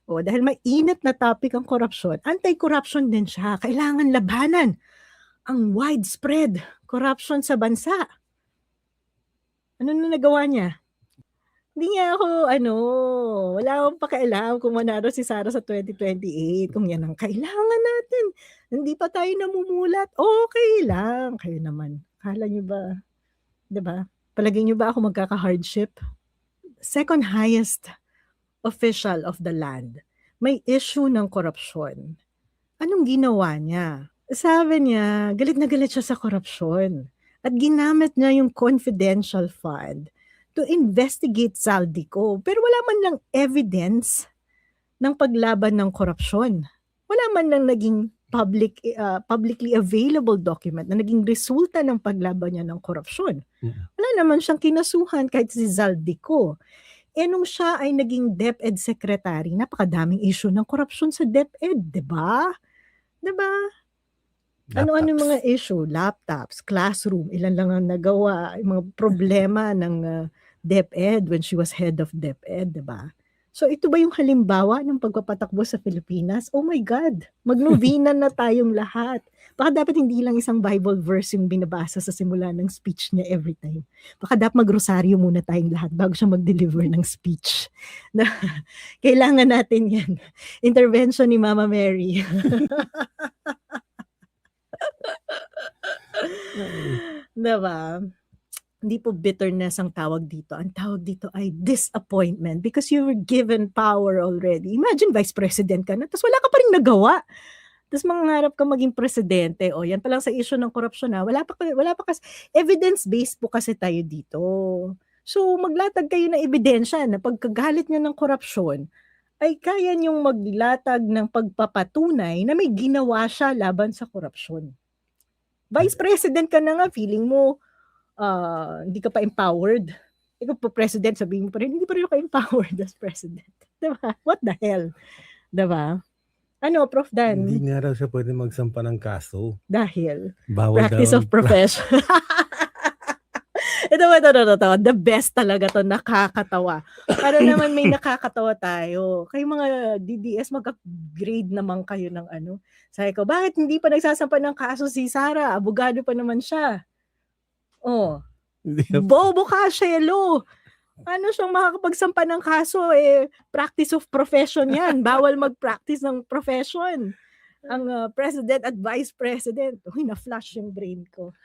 O dahil mainit na topic ang korupsyon, anti-corruption din siya. Kailangan labanan ang widespread corruption sa bansa. Ano na nagawa niya? Hindi niya ako wala akong pakialam kung manalo si Sara sa 2028, kung yan ang kailangan natin. Hindi pa tayo namumulat, okay lang. Kayo naman, akala niyo ba, 'di ba? Palagay niyo ba ako magkaka-hardship? Second highest official of the land, may issue ng korupsyon. Anong ginawa niya? Sabi niya, galit na galit siya sa korupsyon at ginamit niya yung confidential fund to investigate Zaldico. Pero wala man lang evidence ng paglaban ng korupsyon. Wala man lang naging publicly available document na naging resulta ng paglaban niya ng korupsyon. Wala naman siyang kinasuhan kahit si Zaldico. Nung siya ay naging DepEd Secretary, napakadaming issue ng korupsyon sa DepEd, 'di ba? 'Di ba? Ano-ano yung mga issue? Laptops, classroom, ilan lang ang nagawa, yung mga problema ng DepEd when she was head of DepEd, 'di ba? So ito ba yung halimbawa ng pagpapatakbo sa Pilipinas? Oh my God, magnovena na tayong lahat. Baka dapat hindi lang isang Bible verse yung binabasa sa simula ng speech niya every time. Baka dapat magrosaryo muna tayong lahat bago siya mag-deliver ng speech. Na, kailangan natin yan. Intervention ni Mama Mary. Diba? Hindi po bitterness ang tawag dito. Ang tawag dito ay disappointment because you were given power already. Imagine vice president ka na, tapos wala ka pa rin nagawa. Tapos mangarap ka maging presidente. O yan pa lang sa issue ng korupsyon na. Wala pa kasi, evidence-based po kasi tayo dito. So maglatag kayo ng ebidensya na pagkagalit niya ng korupsyon, ay kaya niyong maglatag ng pagpapatunay na may ginawa siya laban sa korupsyon. Vice president ka na nga, feeling mo, hindi ka pa empowered. Ikaw po president, sabihin mo pa rin, hindi pa rin ako empowered as president. Diba? What the hell? Diba? Ano, Prof. Dan? Hindi nga raw siya pwede magsampa ng kaso. Dahil? Bawal Practice daw of profession. Ito, the best talaga to, nakakatawa. Para naman may nakakatawa tayo. Kayo mga DDS, mag-upgrade naman kayo ng ano. Sabi ko, bakit hindi pa nagsasampa ng kaso si Sara? Abogado pa naman siya. Oh, bobo ka, Shelo. Ano siyang makakapagsampa ng kaso? Practice of profession yan. Bawal mag-practice ng profession. Ang president at vice president. Uy, na-flash yung brain ko.